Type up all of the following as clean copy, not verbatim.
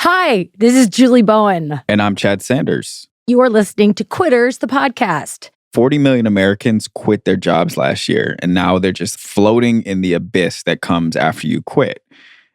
Hi, this is Julie Bowen. And I'm Chad Sanders. You are listening to Quitters, the podcast. 40 million Americans quit their jobs last year, and now they're just floating in the abyss that comes after you quit.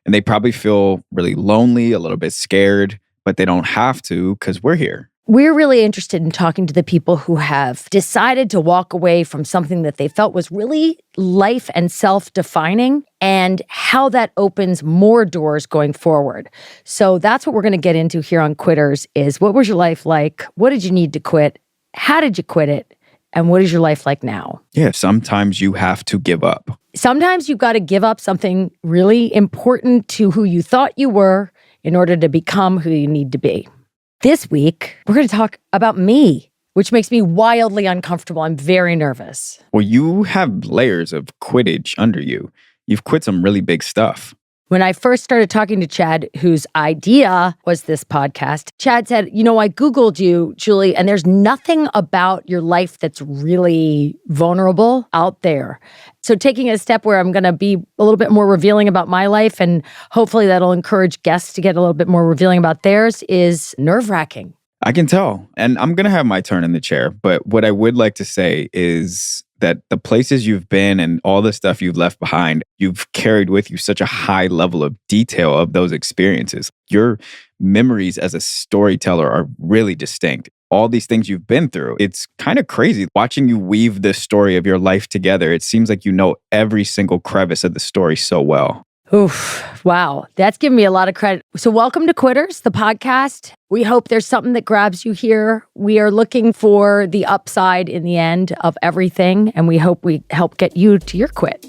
And they probably feel really lonely, a little bit scared, but they don't have to because we're here. We're really interested in talking to the people who have decided to walk away from something that they felt was really life and self-defining and how that opens more doors going forward. So that's what we're going to get into here on Quitters is what was your life like? What did you need to quit? How did you quit it? And what is your life like now? Yeah, sometimes you have to give up. Sometimes you've got to give up something really important to who you thought you were in order to become who you need to be. This week, we're going to talk about me, which makes me wildly uncomfortable. I'm very nervous. Well, you have layers of quidditch under you. You've quit some really big stuff. When I first started talking to Chad, whose idea was this podcast, Chad said, I Googled you, Julie, and there's nothing about your life that's really vulnerable out there. So taking a step where I'm going to be a little bit more revealing about my life, and hopefully that'll encourage guests to get a little bit more revealing about theirs, is nerve-wracking. I can tell. And I'm going to have my turn in the chair. But what I would like to say is that the places you've been and all the stuff you've left behind, you've carried with you such a high level of detail of those experiences. Your memories as a storyteller are really distinct. All these things you've been through, it's kind of crazy watching you weave the story of your life together. It seems like you know every single crevice of the story so well. Oof, wow. That's giving me a lot of credit. So welcome to Quitters, the podcast. We hope there's something that grabs you here. We are looking for the upside in the end of everything, and we hope we help get you to your quit.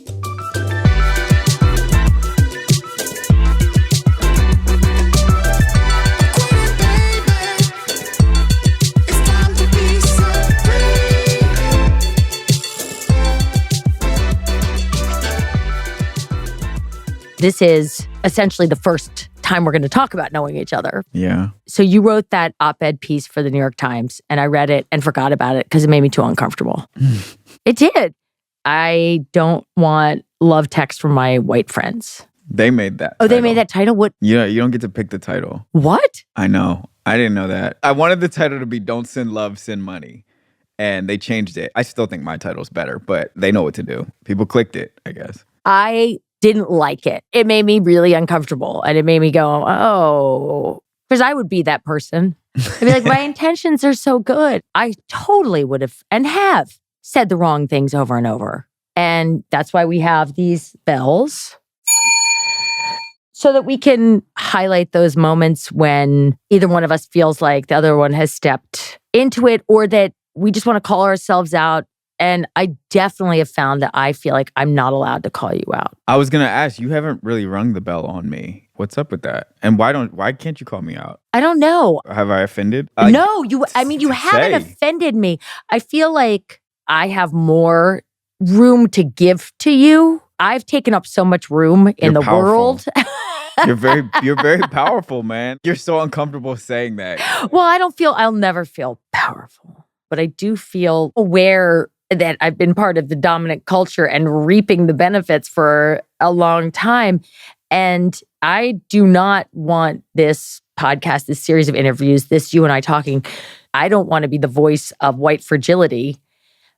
This is essentially the first time we're going to talk about knowing each other. Yeah. So you wrote that op-ed piece for the New York Times, and I read it and forgot about it because it made me too uncomfortable. It did. I don't want love text from my white friends. They made that. Oh, they made that title? What? Yeah, you don't get to pick the title. What? I know. I didn't know that. I wanted the title to be Don't Send Love, Send Money. And they changed it. I still think my title's better, but they know what to do. People clicked it, I guess. I didn't like it. It made me really uncomfortable. And it made me go, oh, because I would be that person. I'd be like, my intentions are so good. I totally would have and have said the wrong things over and over. And that's why we have these bells so that we can highlight those moments when either one of us feels like the other one has stepped into it or that we just want to call ourselves out. And I definitely have found that I feel like I'm not allowed to call you out. I was going to ask, you haven't really rung the bell on me. What's up with that? And why can't you call me out? I don't know. Have I offended? No, you haven't offended me. I feel like I have more room to give to you. I've taken up so much room in the world. You're very powerful, man. You're so uncomfortable saying that. Well, I'll never feel powerful, but I do feel aware that I've been part of the dominant culture and reaping the benefits for a long time. And I do not want this podcast, this series of interviews, this you and I talking. I don't want to be the voice of white fragility,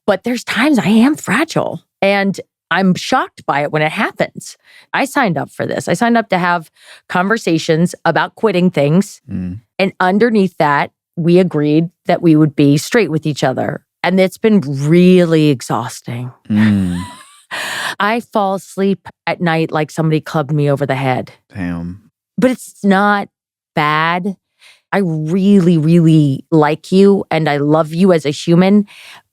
but there's times I am fragile and I'm shocked by it when it happens. I signed up for this. I signed up to have conversations about quitting things. And underneath that, we agreed that we would be straight with each other. And it's been really exhausting. I fall asleep at night like somebody clubbed me over the head. Damn. But it's not bad. I really, really like you and I love you as a human.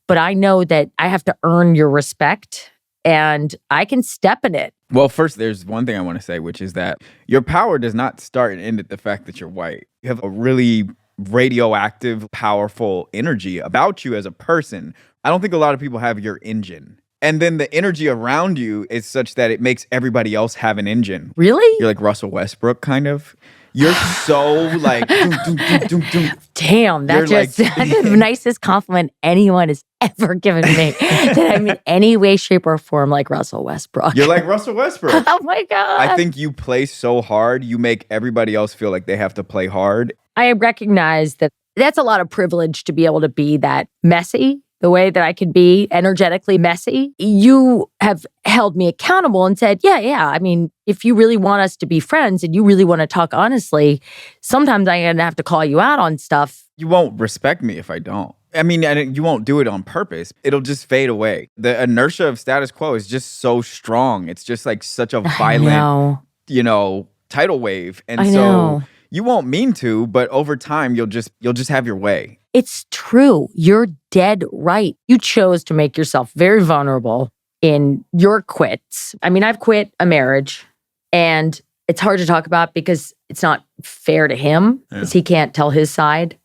But I know that I have to earn your respect and I can step in it. Well, first, there's one thing I want to say, which is that your power does not start and end at the fact that you're white. You have a really radioactive, powerful energy about you as a person. I don't think a lot of people have your engine. And then the energy around you is such that it makes everybody else have an engine. Really? You're like Russell Westbrook, kind of. You're so like, doom, doom, doom, doom, doom. Damn, that's You're just the nicest compliment anyone has ever given me. That I'm in any way, shape, or form like Russell Westbrook. You're like Russell Westbrook. Oh my God. I think you play so hard, you make everybody else feel like they have to play hard. I recognize that that's a lot of privilege to be able to be that messy, the way that I could be energetically messy. You have held me accountable and said, yeah. I mean, if you really want us to be friends and you really want to talk honestly, sometimes I'm going to have to call you out on stuff. You won't respect me if I don't. I mean, you won't do it on purpose. It'll just fade away. The inertia of status quo is just so strong. It's just like such a violent, tidal wave. And so you won't mean to, but over time you'll just have your way. It's true. You're dead right. You chose to make yourself very vulnerable in your quits. I mean, I've quit a marriage, and it's hard to talk about because it's not fair to him because he can't tell his side.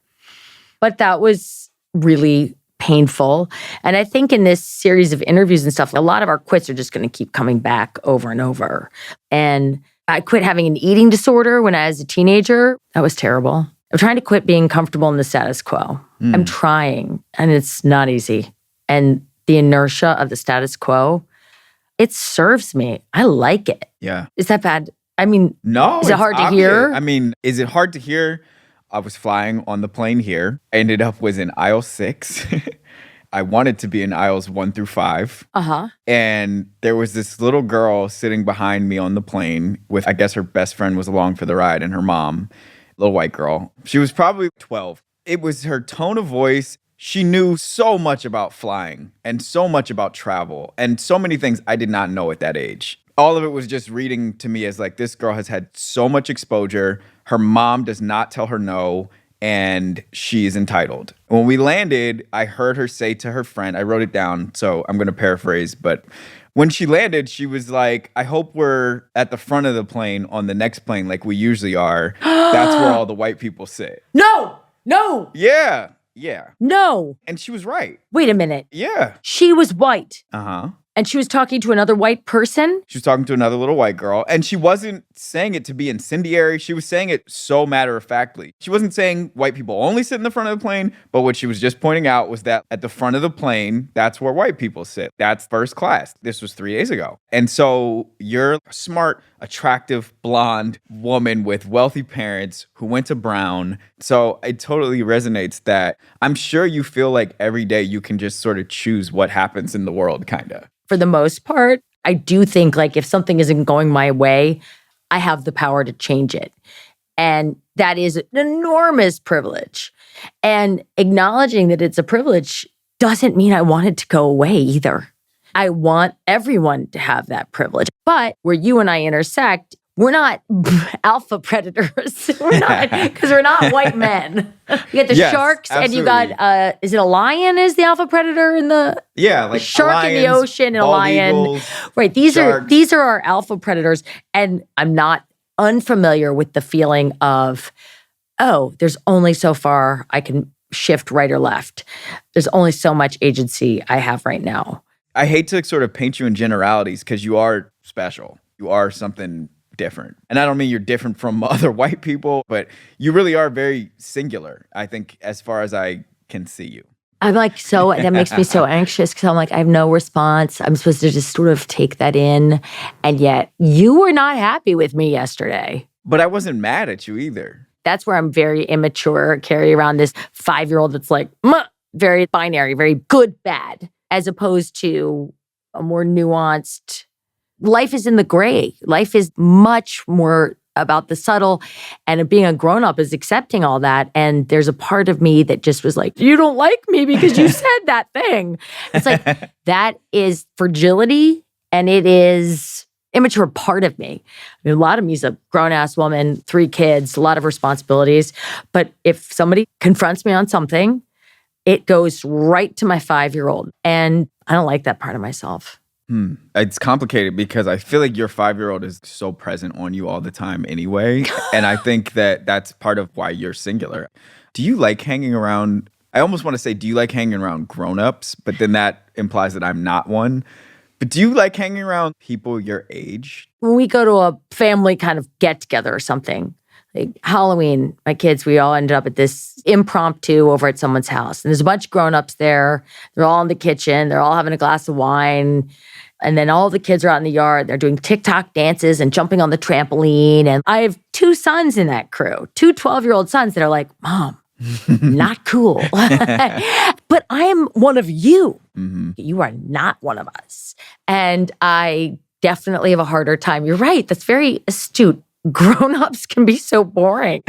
But that was really painful. And I think in this series of interviews and stuff, a lot of our quits are just going to keep coming back over and over. And I quit having an eating disorder when I was a teenager. That was terrible. I'm trying to quit being comfortable in the status quo. I'm trying, and it's not easy. And the inertia of the status quo, it serves me. I like it. Yeah. Is that bad? I mean, no. Is it hard to hear? I mean, is it hard to hear? I was flying on the plane here. I ended up was in aisle 6. I wanted to be in aisles 1 through 5. And there was this little girl sitting behind me on the plane with, I guess her best friend was along for the ride, and her mom, little white girl. She was probably 12. It was her tone of voice. She knew so much about flying and so much about travel and so many things I did not know at that age. All of it was just reading to me as like, this girl has had so much exposure. Her mom does not tell her no, and she's entitled. When we landed, I heard her say to her friend, I wrote it down, so I'm going to paraphrase, but when she landed, she was like, I hope we're at the front of the plane on the next plane like we usually are. That's where all the white people sit. No. Yeah. No. And she was right. Wait a minute. Yeah. She was white. Uh-huh. And she was talking to another white person? She was talking to another little white girl, and she wasn't saying it to be incendiary. She was saying it so matter-of-factly. She wasn't saying white people only sit in the front of the plane, but what she was just pointing out was that at the front of the plane, that's where white people sit. That's first class. This was 3 days ago. And so you're a smart, attractive, blonde woman with wealthy parents who went to Brown. So it totally resonates that I'm sure you feel like every day you can just sort of choose what happens in the world, kind of. For the most part, I do think like if something isn't going my way, I have the power to change it. And that is an enormous privilege. And acknowledging that it's a privilege doesn't mean I want it to go away either. I want everyone to have that privilege. But where you and I intersect, we're not alpha predators. We're not, because we're not white men. You got the sharks, absolutely. And you got, is it a lion is the alpha predator in the... Yeah, like shark lions, in the ocean and a lion. Eagles, right, these are our alpha predators. And I'm not unfamiliar with the feeling of, oh, there's only so far I can shift right or left. There's only so much agency I have right now. I hate to sort of paint you in generalities because you are special. You are something different. And I don't mean you're different from other white people, but you really are very singular, I think, as far as I can see you. I'm like, so that makes me so anxious because I'm like, I have no response. I'm supposed to just sort of take that in. And yet you were not happy with me yesterday. But I wasn't mad at you either. That's where I'm very immature, carry around this 5-year-old that's like, very binary, very good, bad, as opposed to a more nuanced. Life is in the gray. Life is much more about the subtle, and being a grown-up is accepting all that. And there's a part of me that just was like, you don't like me because you said that thing. It's like, that is fragility, and it is immature part of me. I mean, a lot of me is a grown-ass woman, 3 kids, a lot of responsibilities. But if somebody confronts me on something, it goes right to my 5-year-old. And I don't like that part of myself. It's complicated because I feel like your 5-year-old is so present on you all the time anyway. And I think that that's part of why you're singular. Do you like hanging around? I almost want to say, do you like hanging around grown-ups? But then that implies that I'm not one. But do you like hanging around people your age? When we go to a family kind of get-together or something, Like Halloween, my kids, we all ended up at this impromptu over at someone's house. And there's a bunch of grown-ups there. They're all in the kitchen. They're all having a glass of wine. And then all the kids are out in the yard. They're doing TikTok dances and jumping on the trampoline. And I have 2 sons in that crew, 2 12-year-old sons that are like, Mom, not cool. But I am one of you. Mm-hmm. You are not one of us. And I definitely have a harder time. You're right. That's very astute. Grown-ups can be so boring.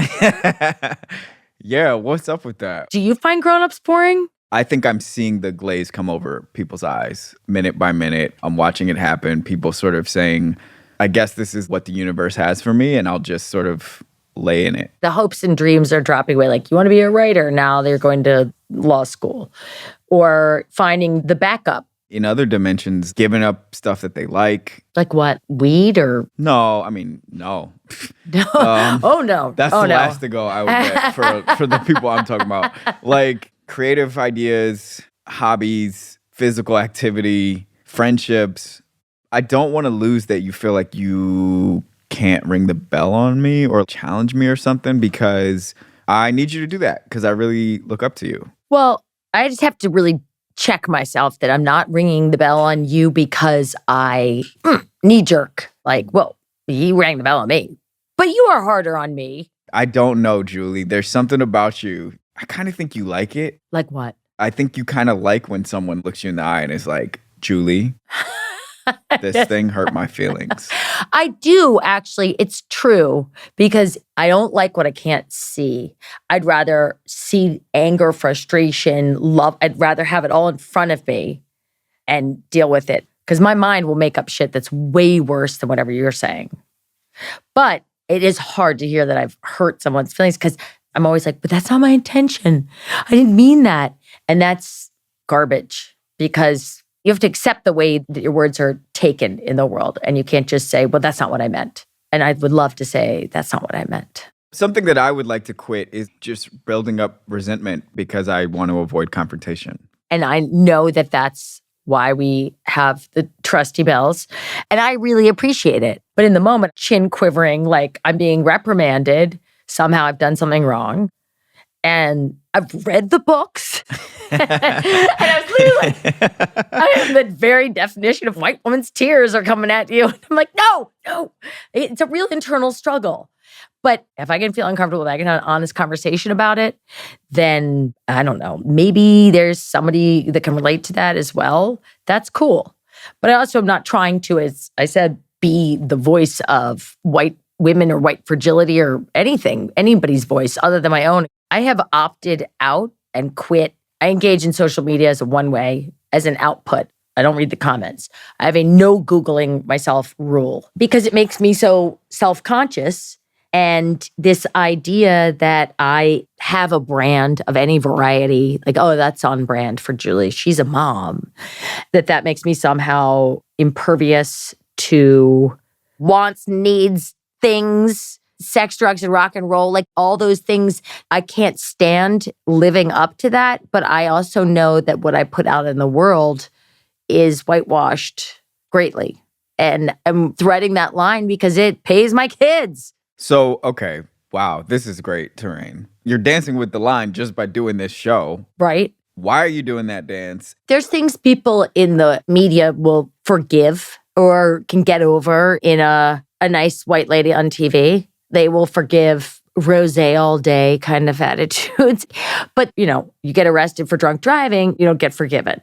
Yeah, what's up with that? Do you find grown-ups boring? I think I'm seeing the glaze come over people's eyes minute by minute. I'm watching it happen. People sort of saying, I guess this is what the universe has for me, and I'll just sort of lay in it. The hopes and dreams are dropping away. Like, you want to be a writer? Now they're going to law school. Or finding the backup. In other dimensions, giving up stuff that they like. Like what? Weed or? No, I mean, no. Oh, no. That's the last to go I would bet for the people I'm talking about. Like creative ideas, hobbies, physical activity, friendships. I don't want to lose that you feel like you can't ring the bell on me or challenge me or something, because I need you to do that because I really look up to you. Well, I just have to really check myself that I'm not ringing the bell on you because I knee jerk. Like, well, you rang the bell on me, but you are harder on me. I don't know, Julie. There's something about you. I kind of think you like it. Like what? I think you kind of like when someone looks you in the eye and is like, Julie, this thing hurt my feelings. I do, actually. It's true, because I don't like what I can't see. I'd rather see anger, frustration, love. I'd rather have it all in front of me and deal with it, because my mind will make up shit that's way worse than whatever you're saying. But it is hard to hear that I've hurt someone's feelings, because I'm always like, but that's not my intention. I didn't mean that. And that's garbage, because you have to accept the way that your words are taken in the world. And you can't just say, well, that's not what I meant. And I would love to say, that's not what I meant. Something that I would like to quit is just building up resentment because I want to avoid confrontation. And I know that that's why we have the trusty bells. And I really appreciate it. But in the moment, chin quivering, like I'm being reprimanded. Somehow I've done something wrong. And I've read the books. And I was literally like, I am the very definition of white woman's tears are coming at you. And I'm like, no. It's a real internal struggle. But if I can feel uncomfortable, if I can have an honest conversation about it, then I don't know, maybe there's somebody that can relate to that as well. That's cool. But I also am not trying to, as I said, be the voice of white women or white fragility or anything, anybody's voice other than my own. I have opted out and quit. I engage in social media as a one way, as an output. I don't read the comments. I have a no Googling myself rule because it makes me so self-conscious. And this idea that I have a brand of any variety, like, oh, that's on brand for Julie, she's a mom, that makes me somehow impervious to wants, needs, things, sex, drugs, and rock and roll, like all those things. I can't stand living up to that. But I also know that what I put out in the world is whitewashed greatly. And I'm threading that line because it pays my kids. So, okay, wow, this is great terrain. You're dancing with the line just by doing this show. Right. Why are you doing that dance? There's things people in the media will forgive or can get over in a nice white lady on TV. They will forgive rosé all day kind of attitudes. But, you get arrested for drunk driving, you don't get forgiven.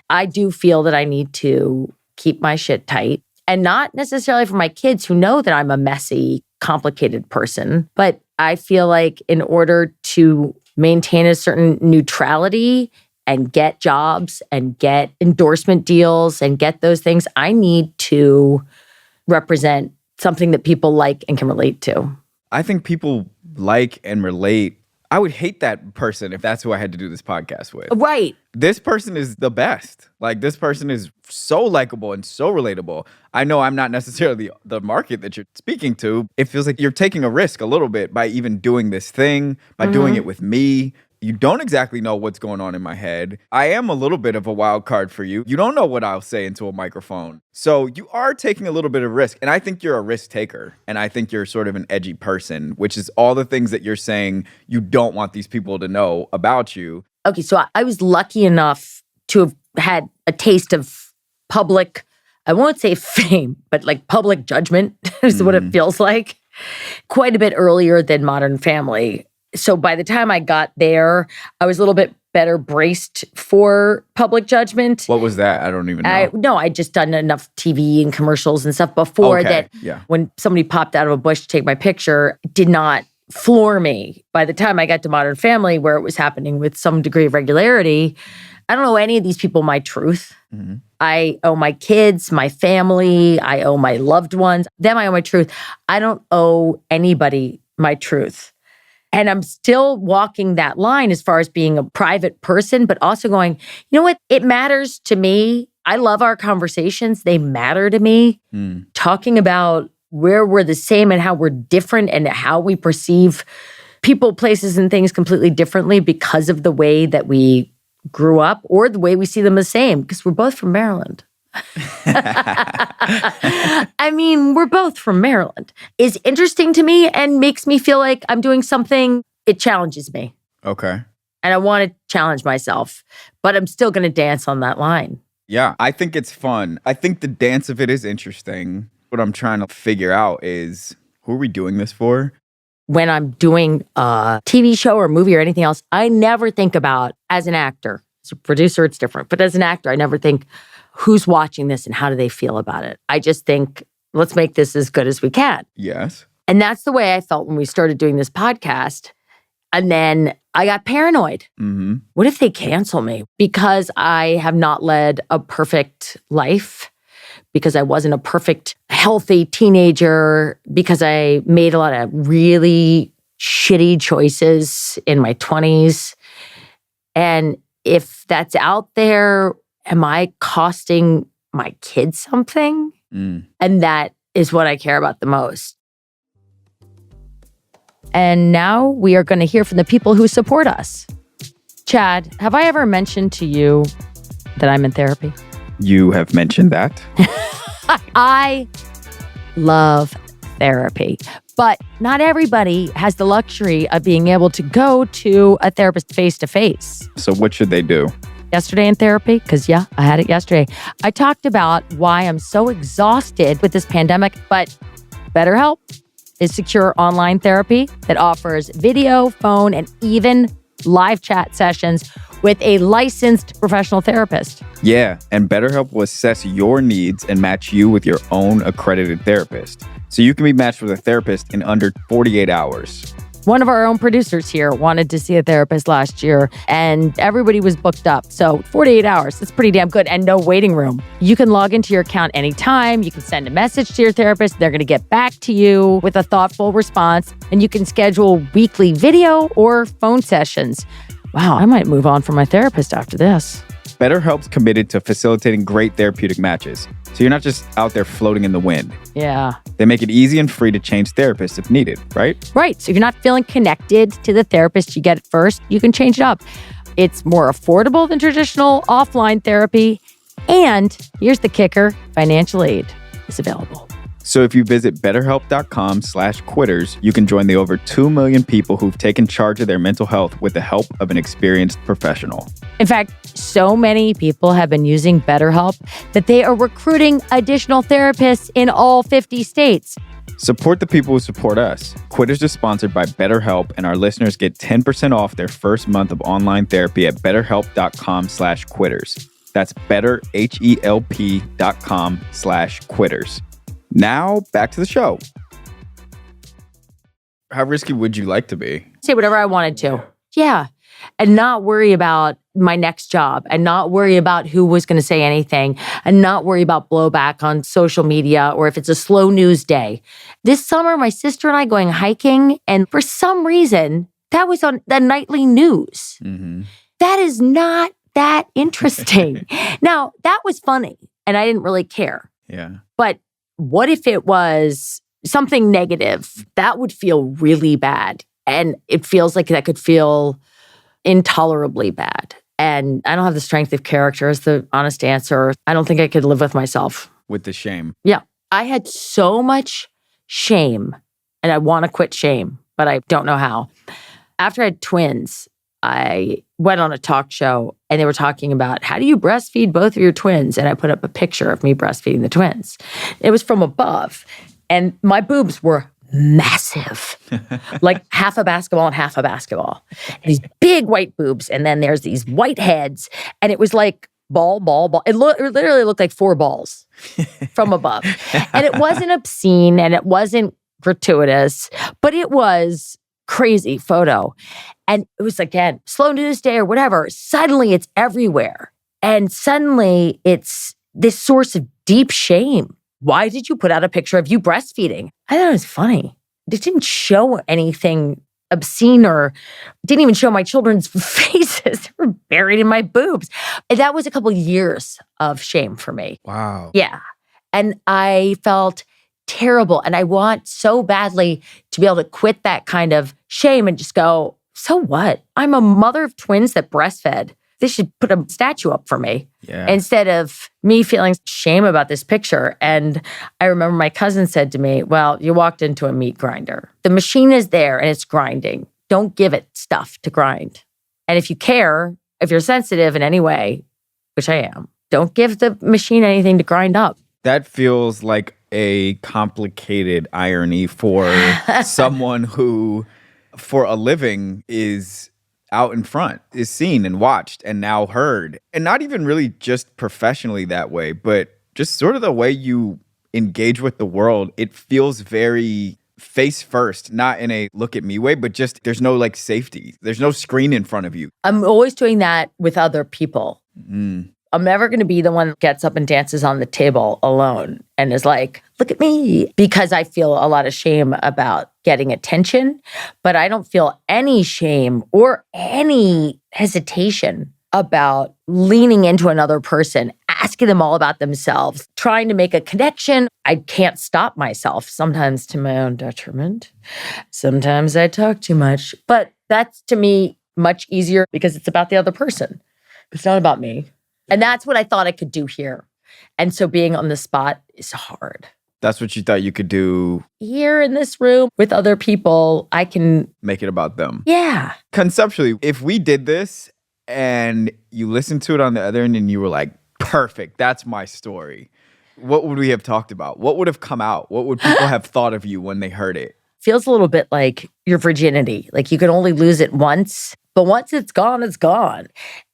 I do feel that I need to keep my shit tight. And not necessarily for my kids who know that I'm a messy, complicated person. But I feel like in order to maintain a certain neutrality and get jobs and get endorsement deals and get those things, I need to represent something that people like and can relate to. I think people like and relate. I would hate that person if that's who I had to do this podcast with. Right. This person is the best. Like, this person is so likable and so relatable. I know I'm not necessarily the market that you're speaking to. It feels like you're taking a risk a little bit by even doing this thing, by doing it with me. You don't exactly know what's going on in my head. I am a little bit of a wild card for you. You don't know what I'll say into a microphone. So you are taking a little bit of risk. And I think you're a risk taker. And I think you're sort of an edgy person, which is all the things that you're saying you don't want these people to know about you. Okay, so I was lucky enough to have had a taste of public, I won't say fame, but like public judgment is what it feels like, quite a bit earlier than Modern Family. So by the time I got there, I was a little bit better braced for public judgment. What was that? I don't even know. I'd just done enough TV and commercials and stuff before that. Yeah. When somebody popped out of a bush to take my picture, it did not floor me. By the time I got to Modern Family, where it was happening with some degree of regularity, I don't owe any of these people my truth. Mm-hmm. I owe my kids, my family, I owe my loved ones, them I owe my truth. I don't owe anybody my truth. And I'm still walking that line as far as being a private person, but also going, you know what? It matters to me. I love our conversations. They matter to me. Talking about where we're the same and how we're different and how we perceive people, places, and things completely differently because of the way that we grew up or the way we see them the same, because we're both from Maryland. I mean, we're both from Maryland. Is interesting to me and makes me feel like I'm doing something. It challenges me. Okay. And I want to challenge myself, but I'm still going to dance on that line. Yeah, I think it's fun. I think the dance of it is interesting. What I'm trying to figure out is, who are we doing this for? When I'm doing a TV show or movie or anything else, I never think about, as an actor, as a producer, it's different, but as an actor, I never think, who's watching this and how do they feel about it? I just think, let's make this as good as we can. Yes. And that's the way I felt when we started doing this podcast. And then I got paranoid. Mm-hmm. What if they cancel me? Because I have not led a perfect life, because I wasn't a perfect, healthy teenager, because I made a lot of really shitty choices in my 20s. And if that's out there, am I costing my kids something? And that is what I care about the most. And now we are going to hear from the people who support us. Chad, have I ever mentioned to you that I'm in therapy? You have mentioned that. I love therapy, but not everybody has the luxury of being able to go to a therapist face-to-face. So what should they do? Yesterday in therapy, because I had it yesterday, I talked about why I'm so exhausted with this pandemic, but BetterHelp is secure online therapy that offers video, phone, and even live chat sessions with a licensed professional therapist. Yeah, and BetterHelp will assess your needs and match you with your own accredited therapist. So you can be matched with a therapist in under 48 hours. One of our own producers here wanted to see a therapist last year, and everybody was booked up. So 48 hours, that's pretty damn good, and no waiting room. You can log into your account anytime. You can send a message to your therapist. They're going to get back to you with a thoughtful response, and you can schedule weekly video or phone sessions. Wow, I might move on from my therapist after this. BetterHelp's committed to facilitating great therapeutic matches, so you're not just out there floating in the wind. Yeah. They make it easy and free to change therapists if needed, right? Right. So if you're not feeling connected to the therapist you get at first, you can change it up. It's more affordable than traditional offline therapy. And here's the kicker, financial aid is available. So if you visit betterhelp.com/quitters, you can join the over 2 million people who've taken charge of their mental health with the help of an experienced professional. In fact, so many people have been using BetterHelp that they are recruiting additional therapists in all 50 states. Support the people who support us. Quitters is sponsored by BetterHelp, and our listeners get 10% off their first month of online therapy at betterhelp.com/quitters. That's betterhelp.com/quitters. Now, back to the show. How risky would you like to be? Say whatever I wanted to. Yeah. And not worry about my next job, and not worry about who was going to say anything, and not worry about blowback on social media or if it's a slow news day. This summer, my sister and I going hiking, and for some reason, that was on the nightly news. Mm-hmm. That is not that interesting. Now, that was funny, and I didn't really care. Yeah. But what if it was something negative? That would feel really bad. And it feels like that could feel intolerably bad. And I don't have the strength of character is the honest answer. I don't think I could live with myself. With the shame. Yeah. I had so much shame and I want to quit shame, but I don't know how. After I had twins, I went on a talk show and they were talking about how do you breastfeed both of your twins? And I put up a picture of me breastfeeding the twins. It was from above and my boobs were massive, like half a basketball and half a basketball. These big white boobs. And then there's these white heads. And it was like ball. It literally looked like 4 balls from above. And it wasn't obscene and it wasn't gratuitous, but it was crazy photo. And it was, again, slow news day or whatever. Suddenly it's everywhere. And suddenly it's this source of deep shame. Why did you put out a picture of you breastfeeding? I thought it was funny. It didn't show anything obscene or didn't even show my children's faces. They were buried in my boobs. And that was a couple of years of shame for me. Wow. Yeah. And I felt terrible. And I want so badly to be able to quit that kind of shame and just go, so what? I'm a mother of twins that breastfed. They should put a statue up for me instead of me feeling shame about this picture. And I remember my cousin said to me, well, you walked into a meat grinder. The machine is there and it's grinding. Don't give it stuff to grind. And if you care, if you're sensitive in any way, which I am, don't give the machine anything to grind up. That feels like a complicated irony for someone who, for a living, is out in front, is seen and watched and now heard. And not even really just professionally that way, but just sort of the way you engage with the world. It feels very face first, not in a look at me way, but just there's no like safety. There's no screen in front of you. I'm always doing that with other people. I'm never going to be the one that gets up and dances on the table alone and is like, look at me, because I feel a lot of shame about getting attention, but I don't feel any shame or any hesitation about leaning into another person, asking them all about themselves, trying to make a connection. I can't stop myself, sometimes to my own detriment. Sometimes I talk too much, but that's to me much easier because it's about the other person. It's not about me. And that's what I thought I could do here. And so being on the spot is hard. That's what you thought you could do. Here in this room with other people, I can make it about them. Yeah. Conceptually, if we did this and you listened to it on the other end and you were like, perfect, that's my story, what would we have talked about? What would have come out? What would people have thought of you when they heard it? Feels a little bit like your virginity. Like you can only lose it once, but once it's gone, it's gone.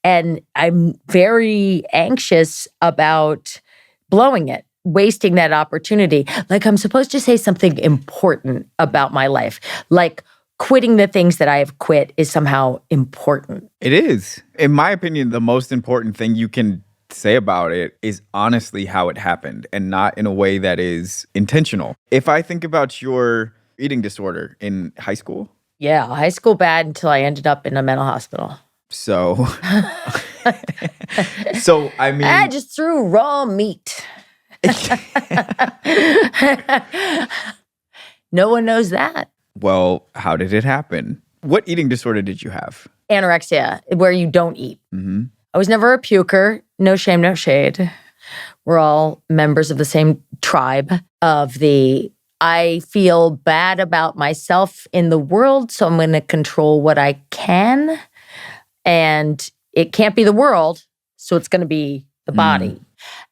And I'm very anxious about blowing it, wasting that opportunity. Like I'm supposed to say something important about my life. Like quitting the things that I have quit is somehow important. It is. In my opinion, the most important thing you can say about it is honestly how it happened and not in a way that is intentional. If I think about your eating disorder in high school. Yeah, high school bad until I ended up in a mental hospital. So, I mean, I just threw raw meat. No one knows that. Well, how did it happen? What eating disorder did you have? Anorexia, where you don't eat. Mm-hmm. I was never a puker. No shame, no shade. We're all members of the same tribe of the I feel bad about myself in the world, so I'm going to control what I can. And it can't be the world, so it's going to be the body.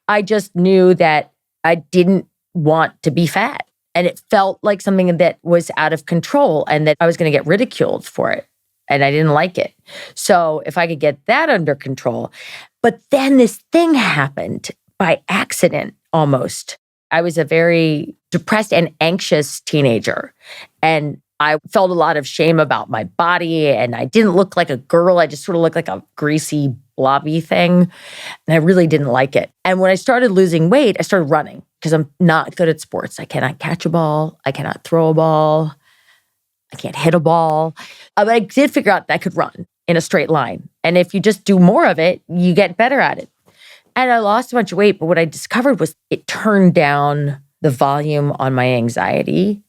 I just knew that I didn't want to be fat. And it felt like something that was out of control and that I was going to get ridiculed for it. And I didn't like it. So if I could get that under control. But then this thing happened by accident almost. I was a very depressed and anxious teenager. And I felt a lot of shame about my body. And I didn't look like a girl. I just sort of looked like a greasy, blobby thing. And I really didn't like it. And when I started losing weight, I started running because I'm not good at sports. I cannot catch a ball. I cannot throw a ball. I can't hit a ball. But I did figure out that I could run in a straight line. And if you just do more of it, you get better at it. And I lost a bunch of weight. But what I discovered was it turned down the volume on my anxiety.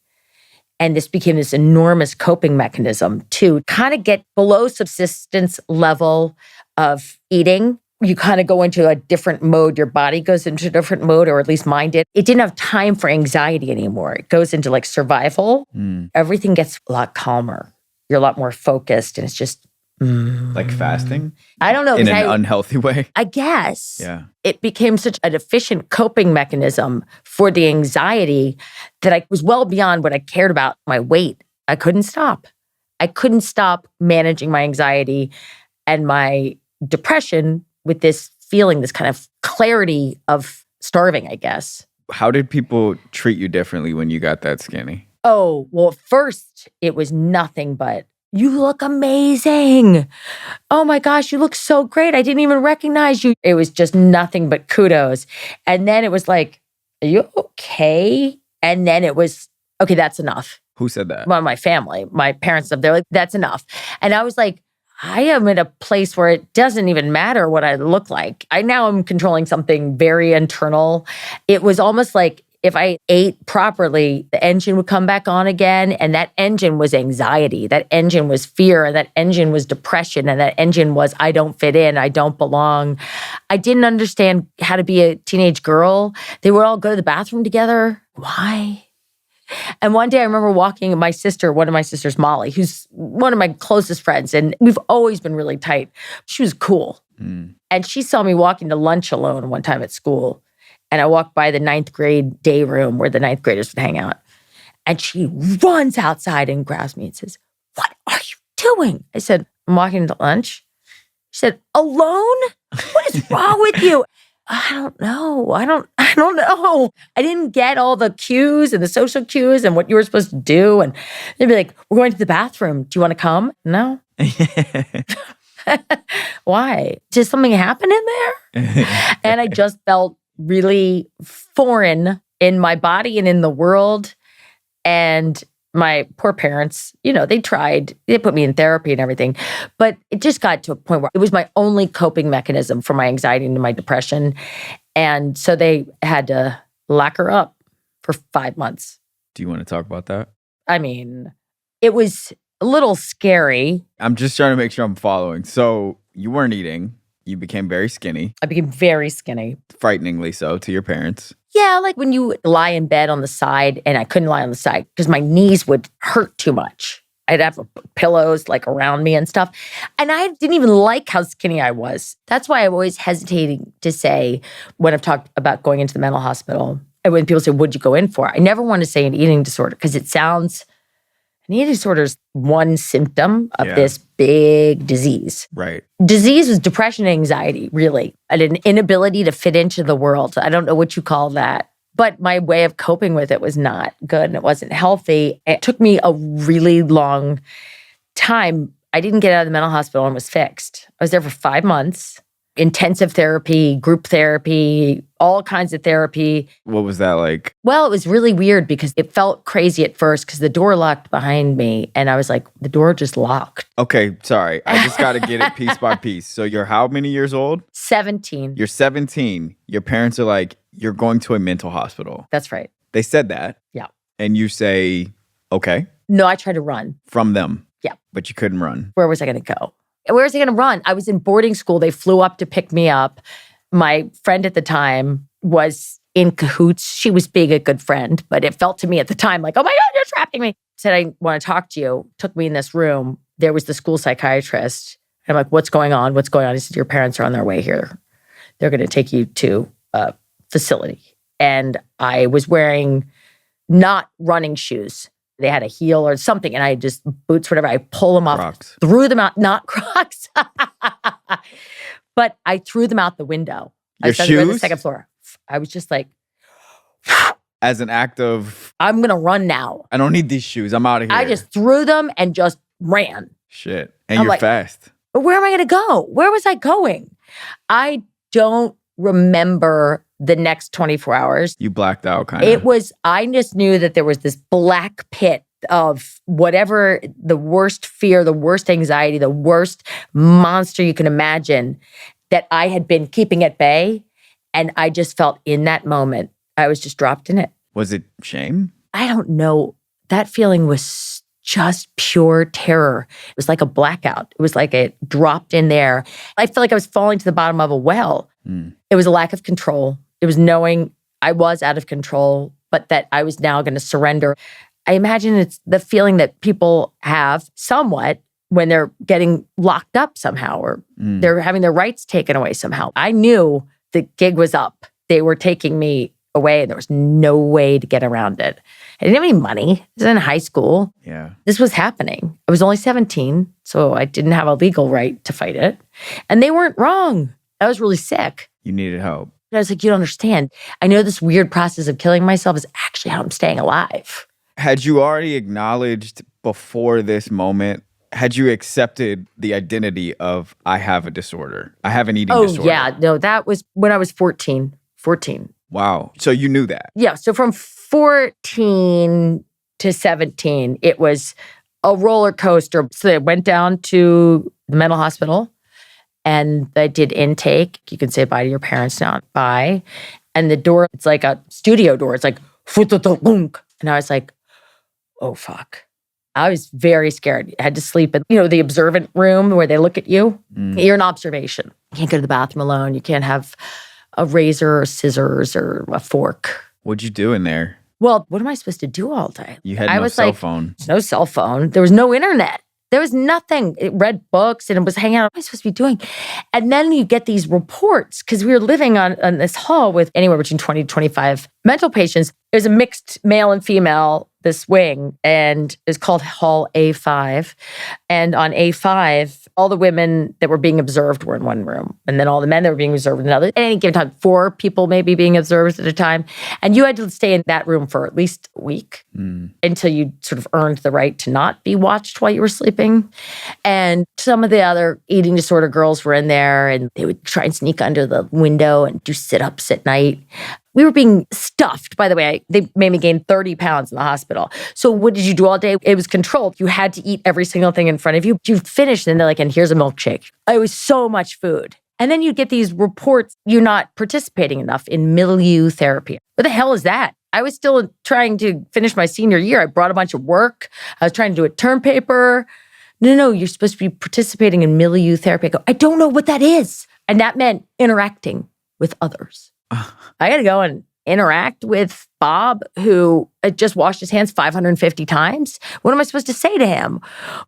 And this became this enormous coping mechanism to kind of get below subsistence level of eating. You kind of go into a different mode. Your body goes into a different mode, or at least mine did. It didn't have time for anxiety anymore. It goes into like survival. Everything gets a lot calmer. You're a lot more focused, and it's just like fasting? I don't know. In an unhealthy way? I guess. Yeah. It became such an efficient coping mechanism for the anxiety that I was well beyond what I cared about, my weight. I couldn't stop. I couldn't stop managing my anxiety and my depression with this feeling, this kind of clarity of starving, I guess. How did people treat you differently when you got that skinny? Oh, well, first it was nothing but, you look amazing. Oh my gosh, you look so great. I didn't even recognize you. It was just nothing but kudos. And then it was like, are you okay? And then it was, okay, that's enough. Who said that? Well, my family, my parents, they're like, that's enough. And I was like, I am at a place where it doesn't even matter what I look like. I now am controlling something very internal. It was almost like if I ate properly, the engine would come back on again. And that engine was anxiety. That engine was fear. And that engine was depression. And that engine was, I don't fit in. I don't belong. I didn't understand how to be a teenage girl. They would all go to the bathroom together. Why? And one day I remember walking with my sister, one of my sisters, Molly, who's one of my closest friends. And we've always been really tight. She was cool. And she saw me walking to lunch alone one time at school. And I walked by the 9th grade day room where the 9th graders would hang out. And she runs outside and grabs me and says, what are you doing? I said, I'm walking to lunch. She said, alone? What is wrong with you? I don't know. I don't know. I didn't get all the cues and the social cues and what you were supposed to do. And they'd be like, we're going to the bathroom. Do you want to come? No. Why? Did something happen in there? And I just felt really foreign in my body and in the world. And my poor parents, they tried. They put me in therapy and everything. But it just got to a point where it was my only coping mechanism for my anxiety and my depression. And so they had to lock her up for 5 months. Do you want to talk about that? I mean, it was a little scary. I'm just trying to make sure I'm following. So you weren't eating. You became very skinny. I became very skinny. Frighteningly so to your parents. Yeah, like when you lie in bed on the side, and I couldn't lie on the side because my knees would hurt too much. I'd have pillows like around me and stuff. And I didn't even like how skinny I was. That's why I'm always hesitating to say when I've talked about going into the mental hospital, and when people say, what'd you go in for? I never want to say an eating disorder because it sounds, an eating disorder is one symptom of this big disease. Right. Disease is depression and anxiety, really, and an inability to fit into the world. I don't know what you call that. But my way of coping with it was not good and it wasn't healthy. It took me a really long time. I didn't get out of the mental hospital and was fixed. I was there for 5 months. Intensive therapy, group therapy, all kinds of therapy. What was that like? Well, it was really weird because it felt crazy at first because the door locked behind me. And I was like, the door just locked. Okay, sorry. I just got to get it piece by piece. So you're how many years old? 17. You're 17. Your parents are like, you're going to a mental hospital. That's right. They said that. Yeah. And you say, okay. No, I tried to run. From them. Yeah. But you couldn't run. Where was I going to go? Where was I going to run? I was in boarding school. They flew up to pick me up. My friend at the time was in cahoots. She was being a good friend, but it felt to me at the time like, oh my God, you're trapping me. Said, I want to talk to you. Took me in this room. There was the school psychiatrist. And I'm like, what's going on? What's going on? He said, your parents are on their way here. They're going to take you to a facility. And I was wearing not running shoes. They had a heel or something, and I just, boots, whatever, I pull them off, Crocs. threw them out, not Crocs. But I threw them out the window. Your I started on the shoes? second floor. I was just like, As an act of, I'm going to run now. I don't need these shoes. I'm out of here. I just threw them and just ran. Shit. And I'm you're like, fast. But where am I going to go? Where was I going? I don't remember the next 24 hours. You blacked out kind of. It was, I just knew that there was this black pit of whatever the worst fear, the worst anxiety, the worst monster you can imagine that I had been keeping at bay. And I just felt in that moment, I was just dropped in it. Was it shame? I don't know that feeling was just pure terror. It was like a blackout. It was like it dropped in there. I felt like I was falling to the bottom of a well. It was a lack of control. It was knowing I was out of control, but that I was now going to surrender. I imagine it's the feeling that people have somewhat when they're getting locked up somehow or they're having their rights taken away somehow. I knew the gig was up. They were taking me away and there was no way to get around it. I didn't have any money. I was in high school. Yeah. This was happening. I was only 17, so I didn't have a legal right to fight it. And they weren't wrong. I was really sick. You needed help. I was like, you don't understand. I know this weird process of killing myself is actually how I'm staying alive. Had you already acknowledged before this moment, had you accepted the identity of, I have a disorder, I have an eating disorder? Oh, yeah. No, that was when I was 14. Wow. So you knew that? Yeah. So from 14 to 17, it was a roller coaster. So I went down to the mental hospital and I did intake. You can say bye to your parents now. Bye. And the door, it's like a studio door. It's like, and I was like, oh, fuck. I was very scared. I had to sleep in, the observant room where they look at you. You're in observation. You can't go to the bathroom alone. You can't have a razor or scissors or a fork. What'd you do in there? Well, what am I supposed to do all day? You had no cell phone. There's no cell phone. There was no internet. There was nothing. It read books and it was hanging out. What am I supposed to be doing? And then you get these reports because we were living on this hall with anywhere between 20 to 25 mental patients. It was a mixed male and female, this wing, and it's called Hall A5. And on A5, all the women that were being observed were in one room. And then all the men that were being observed in another. At any given time, 4 people maybe being observed at a time. And you had to stay in that room for at least a week until you sort of earned the right to not be watched while you were sleeping. And some of the other eating disorder girls were in there and they would try and sneak under the window and do sit-ups at night. We were being stuffed, by the way. They made me gain 30 pounds in the hospital. So what did you do all day? It was controlled. You had to eat every single thing in front of you. You finished and they're like, and here's a milkshake. It was so much food. And then you get these reports, you're not participating enough in milieu therapy. What the hell is that? I was still trying to finish my senior year. I brought a bunch of work. I was trying to do a term paper. No, you're supposed to be participating in milieu therapy. I go, I don't know what that is. And that meant interacting with others. I got to go and interact with Bob, who had just washed his hands 550 times. What am I supposed to say to him?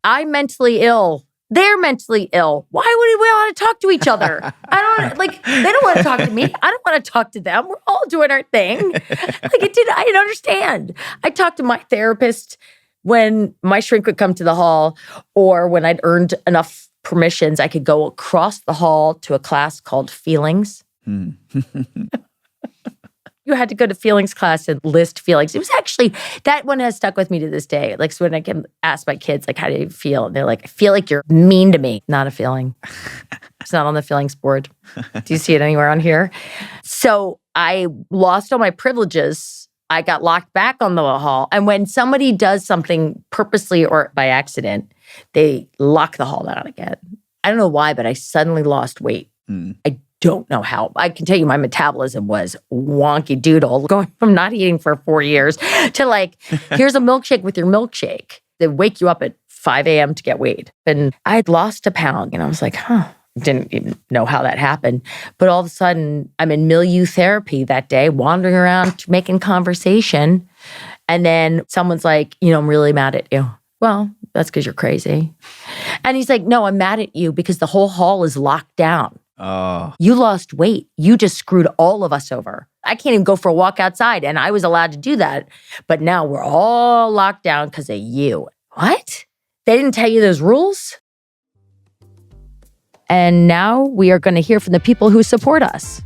I'm mentally ill. They're mentally ill. Why would we want to talk to each other? They don't want to talk to me. I don't want to talk to them. We're all doing our thing. I didn't understand. I talked to my therapist when my shrink would come to the hall or when I'd earned enough permissions, I could go across the hall to a class called Feelings. You had to go to feelings class and list feelings. It was actually, that one has stuck with me to this day. Like, so when I can ask my kids, like, how do you feel? And they're like, I feel like you're mean to me. Not a feeling. It's not on the feelings board. Do you see it anywhere on here? So I lost all my privileges. I got locked back on the hall. And when somebody does something purposely or by accident, they lock the hall down again. I don't know why, but I suddenly lost weight. I don't know how. I can tell you my metabolism was wonky doodle, going from not eating for 4 years to like, here's a milkshake with your milkshake. They wake you up at 5 a.m. to get weighed. And I had lost a pound and I was like, didn't even know how that happened. But all of a sudden, I'm in milieu therapy that day, wandering around, making conversation. And then someone's like, I'm really mad at you. Well, that's because you're crazy. And he's like, no, I'm mad at you because the whole hall is locked down. Oh. You lost weight. You just screwed all of us over. I can't even go for a walk outside, and I was allowed to do that. But now we're all locked down because of you. What? They didn't tell you those rules? And now we are going to hear from the people who support us.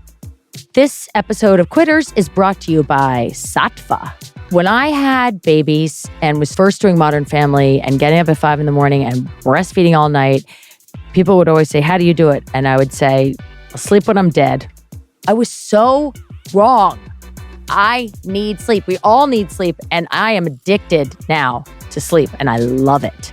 This episode of Quitters is brought to you by Sattva. When I had babies and was first doing Modern Family and getting up at 5 a.m. and breastfeeding all night, people would always say, how do you do it? And I would say, I'll sleep when I'm dead. I was so wrong. I need sleep. We all need sleep. And I am addicted now to sleep. And I love it.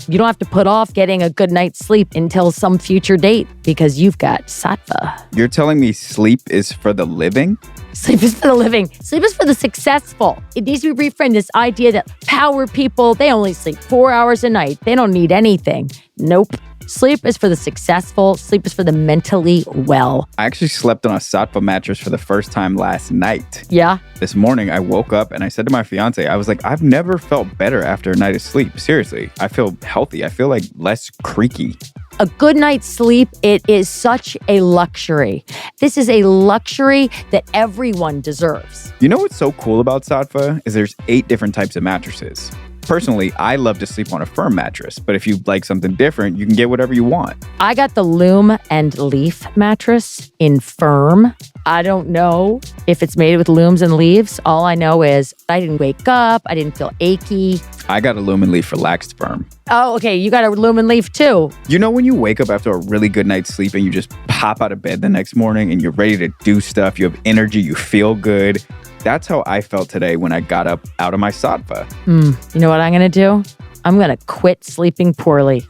You don't have to put off getting a good night's sleep until some future date because you've got Sattva. You're telling me sleep is for the living? Sleep is for the living. Sleep is for the successful. It needs to be reframed, this idea that power people, they only sleep 4 hours a night. They don't need anything. Nope. Sleep is for the successful. Sleep is for the mentally well. I actually slept on a Sattva mattress for the first time last night. Yeah? This morning, I woke up and I said to my fiance, I was like, I've never felt better after a night of sleep. Seriously, I feel healthy. I feel like less creaky. A good night's sleep, it is such a luxury. This is a luxury that everyone deserves. You know what's so cool about Sattva is there's 8 different types of mattresses. Personally, I love to sleep on a firm mattress, but if you like something different, you can get whatever you want. I got the loom and leaf mattress in firm. I don't know if it's made with looms and leaves. All I know is I didn't wake up. I didn't feel achy. I got a loom and leaf relaxed firm. Oh, okay. You got a loom and leaf too. You know when you wake up after a really good night's sleep and you just pop out of bed the next morning and you're ready to do stuff, you have energy, you feel good. That's how I felt today when I got up out of my Sattva. You know what I'm going to do? I'm going to quit sleeping poorly.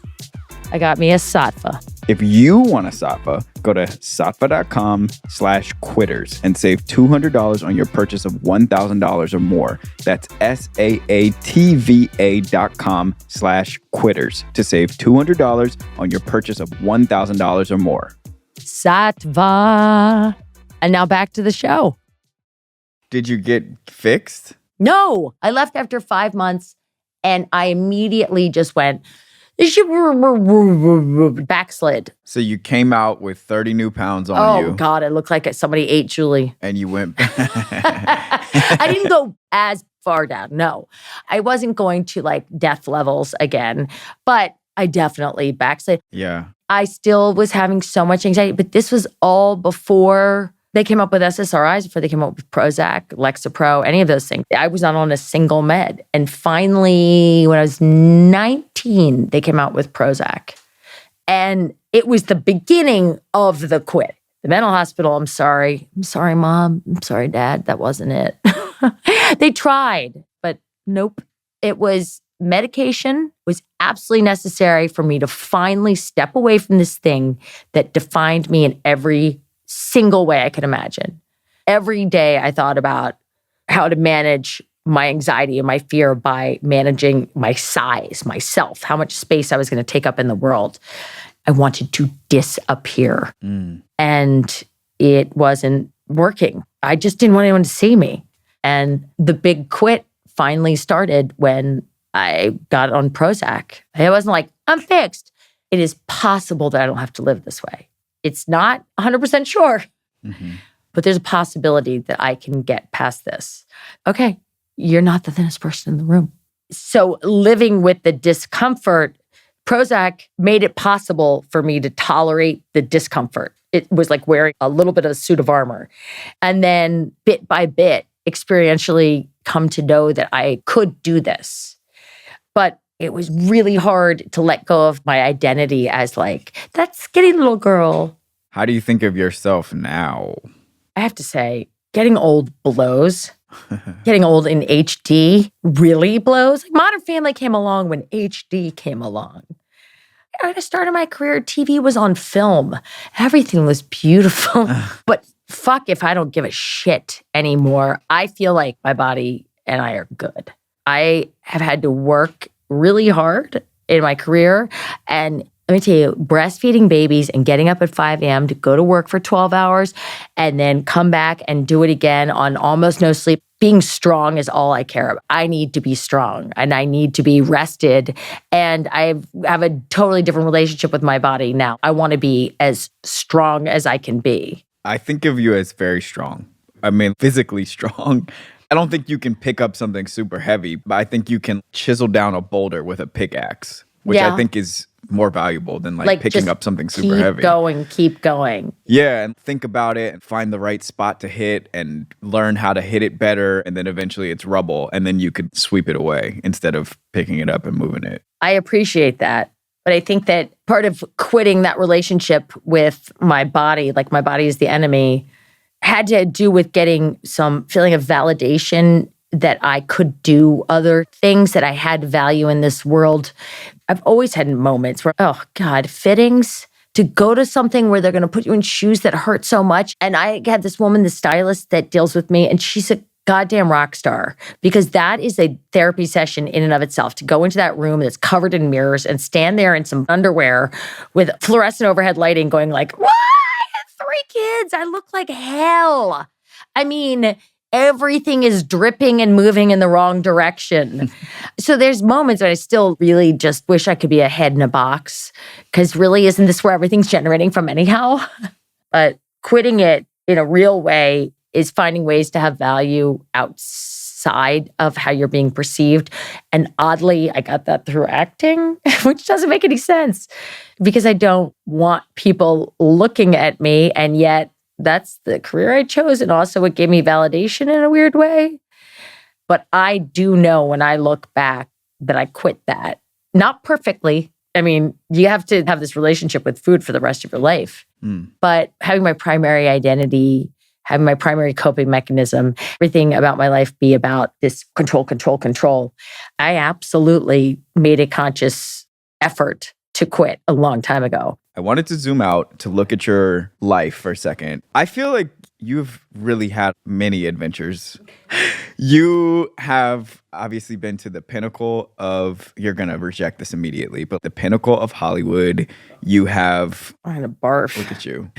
I got me a Sattva. If you want a Sattva, go to sattva.com/quitters and save $200 on your purchase of $1,000 or more. That's saatva.com/quitters to save $200 on your purchase of $1,000 or more. Sattva. And now back to the show. Did you get fixed? No, I left after 5 months and I immediately just went backslid. So you came out with 30 new pounds on you. Oh God, it looked like somebody ate Julie. And you went. I didn't go as far down. No, I wasn't going to like death levels again, but I definitely backslid. Yeah. I still was having so much anxiety, but this was all before they came up with SSRIs, before they came up with Prozac, Lexapro, any of those things. I was not on a single med. And finally, when I was 19, they came out with Prozac. And it was the beginning of the quit. The mental hospital, I'm sorry. I'm sorry, Mom. I'm sorry, Dad. That wasn't it. They tried, but nope. It was medication was absolutely necessary for me to finally step away from this thing that defined me in every single way I could imagine. Every day I thought about how to manage my anxiety and my fear by managing my size, myself, how much space I was going to take up in the world. I wanted to disappear. And it wasn't working. I just didn't want anyone to see me. And the big quit finally started when I got on Prozac. It wasn't like, I'm fixed. It is possible that I don't have to live this way. It's not 100% sure, but there's a possibility that I can get past this. Okay, you're not the thinnest person in the room. So living with the discomfort, Prozac made it possible for me to tolerate the discomfort. It was like wearing a little bit of a suit of armor. And then bit by bit, experientially come to know that I could do this. But it was really hard to let go of my identity as like, that skinny little girl. How do you think of yourself now? I have to say, getting old blows. Getting old in HD really blows. Like Modern Family came along when HD came along. At the start of my career, TV was on film. Everything was beautiful. But fuck if I don't give a shit anymore. I feel like my body and I are good. I have had to work really hard in my career. And let me tell you, breastfeeding babies and getting up at 5 a.m. to go to work for 12 hours and then come back and do it again on almost no sleep. Being strong is all I care about. I need to be strong and I need to be rested. And I have a totally different relationship with my body now. I want to be as strong as I can be. I think of you as very strong. I mean, physically strong. I don't think you can pick up something super heavy, but I think you can chisel down a boulder with a pickaxe, which I think is more valuable than like picking up something super heavy. Keep going. Yeah, and think about it and find the right spot to hit and learn how to hit it better. And then eventually it's rubble and then you could sweep it away instead of picking it up and moving it. I appreciate that. But I think that part of quitting that relationship with my body, like my body is the enemy, had to do with getting some feeling of validation that I could do other things, that I had value in this world. I've always had moments where, oh God, fittings to go to something where they're going to put you in shoes that hurt so much. And I had this woman, the stylist that deals with me, and she's a goddamn rock star, because that is a therapy session in and of itself, to go into that room that's covered in mirrors and stand there in some underwear with fluorescent overhead lighting going like, what? I had 3 kids. I look like hell. I mean, everything is dripping and moving in the wrong direction. So there's moments when I still really just wish I could be a head in a box, because really, isn't this where everything's generating from anyhow? But quitting it in a real way is finding ways to have value outside of how you're being perceived. And oddly, I got that through acting, which doesn't make any sense, because I don't want people looking at me. And yet that's the career I chose. And also it gave me validation in a weird way. But I do know when I look back that I quit that. Not perfectly. I mean, you have to have this relationship with food for the rest of your life. But having my primary identity, having my primary coping mechanism, everything about my life be about this control, control, control. I absolutely made a conscious effort to quit a long time ago. I wanted to zoom out to look at your life for a second. I feel like you've really had many adventures. You have obviously been to the pinnacle of, you're going to reject this immediately, but the pinnacle of Hollywood. You have... I'm going to barf. Look at you.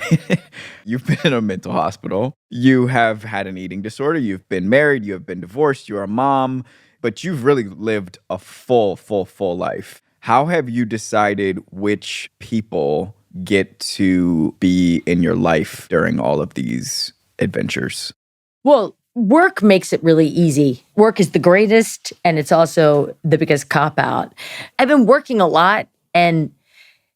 You've been in a mental hospital. You have had an eating disorder. You've been married. You have been divorced. You're a mom. But you've really lived a full life. How have you decided which people get to be in your life during all of these adventures? Well, work makes it really easy. Work is the greatest, and it's also the biggest cop-out. I've been working a lot, and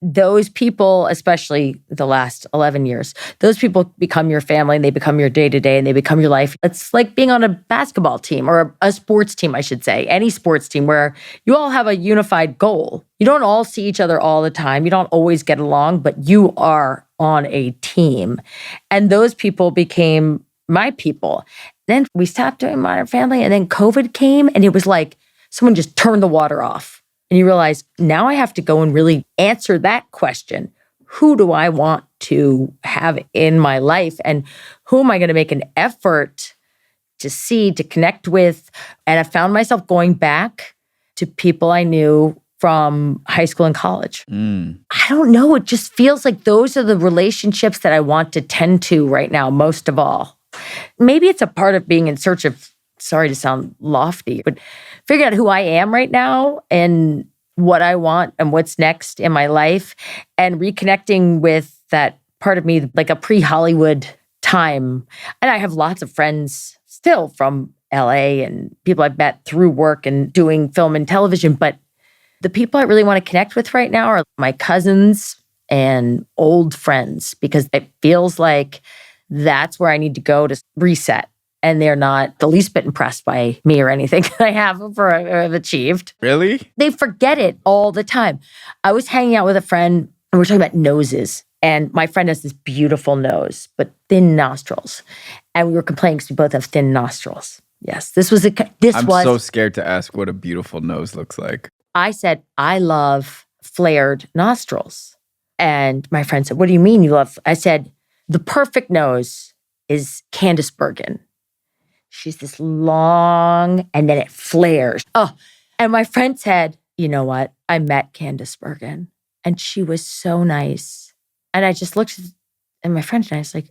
those people, especially the last 11 years, those people become your family, and they become your day-to-day, and they become your life. It's like being on a basketball team, or a sports team, I should say, any sports team where you all have a unified goal. You don't all see each other all the time. You don't always get along, but you are on a team. And those people became my people. Then we stopped doing Modern Family, and then COVID came, and it was like someone just turned the water off. And you realize, now I have to go and really answer that question. Who do I want to have in my life? And who am I going to make an effort to see, to connect with? And I found myself going back to people I knew from high school and college. I don't know. It just feels like those are the relationships that I want to tend to right now, most of all. Maybe it's a part of being in search of, sorry to sound lofty, but figuring out who I am right now and what I want and what's next in my life, and reconnecting with that part of me, like a pre-Hollywood time. And I have lots of friends still from LA and people I've met through work and doing film and television. But the people I really want to connect with right now are my cousins and old friends, because it feels like that's where I need to go to reset. And they're not the least bit impressed by me or anything that I have achieved. Really? They forget it all the time. I was hanging out with a friend, and we were talking about noses. And my friend has this beautiful nose, but thin nostrils. And we were complaining because we both have thin nostrils. Yes, I'm so scared to ask what a beautiful nose looks like. I said, I love flared nostrils. And my friend said, what do you mean you love? I said, the perfect nose is Candice Bergen. She's this long, and then it flares. Oh, and my friend said, you know what? I met Candice Bergen, and she was so nice. And I just looked at my friend, and I was like,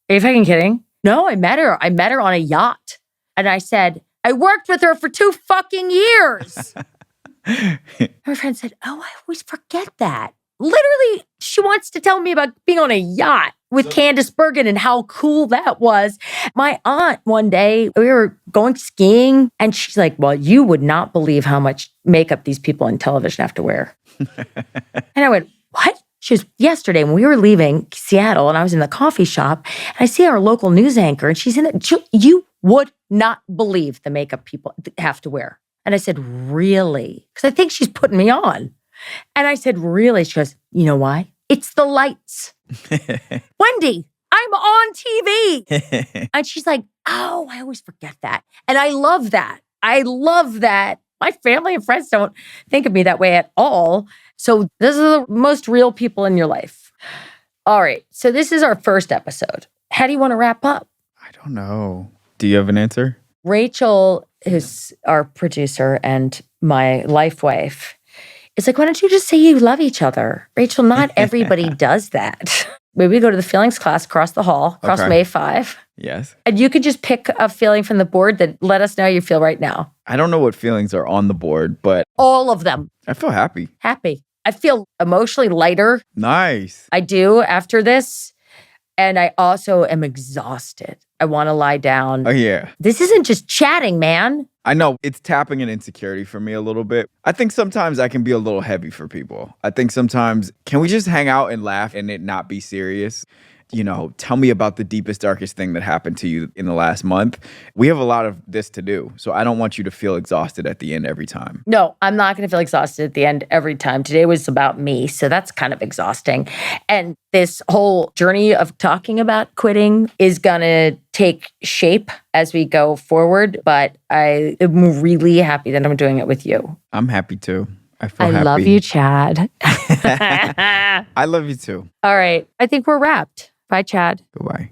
are you fucking kidding? No, I met her. I met her on a yacht. And I said, I worked with her for 2 fucking years. My friend said, oh, I always forget that. Literally, she wants to tell me about being on a yacht with Candice Bergen and how cool that was. My aunt, one day, we were going skiing, and she's like, well, you would not believe how much makeup these people in television have to wear. And I went, what? She was, yesterday when we were leaving Seattle, and I was in the coffee shop, and I see our local news anchor, and she's in it. You would not believe the makeup people have to wear. And I said, really? Because I think she's putting me on. And I said, really? She goes, you know why? It's the lights. Wendy, I'm on TV. And she's like, oh, I always forget that. And I love that. I love that. My family and friends don't think of me that way at all. So those are the most real people in your life. All right. So this is our first episode. How do you want to wrap up? I don't know. Do you have an answer? Rachel, who's our producer and my life wife, is like, why don't you just say you love each other? Rachel, not everybody does that. Maybe we go to the feelings class across the hall, across May 5. Yes. And you could just pick a feeling from the board that let us know how you feel right now. I don't know what feelings are on the board, but all of them. I feel happy. Happy. I feel emotionally lighter. Nice. I do after this. And I also am exhausted. I want to lie down. Oh, yeah. This isn't just chatting, man. I know it's tapping an insecurity for me a little bit. I think sometimes I can be a little heavy for people. I think sometimes, can we just hang out and laugh and it not be serious? You know, tell me about the deepest, darkest thing that happened to you in the last month. We have a lot of this to do. So I don't want you to feel exhausted at the end every time. No, I'm not going to feel exhausted at the end every time. Today was about me. So that's kind of exhausting. And this whole journey of talking about quitting is going to take shape as we go forward. But I am really happy that I'm doing it with you. I'm happy too. I love you, Chad. I love you too. All right. I think we're wrapped. Bye, Chad. Goodbye.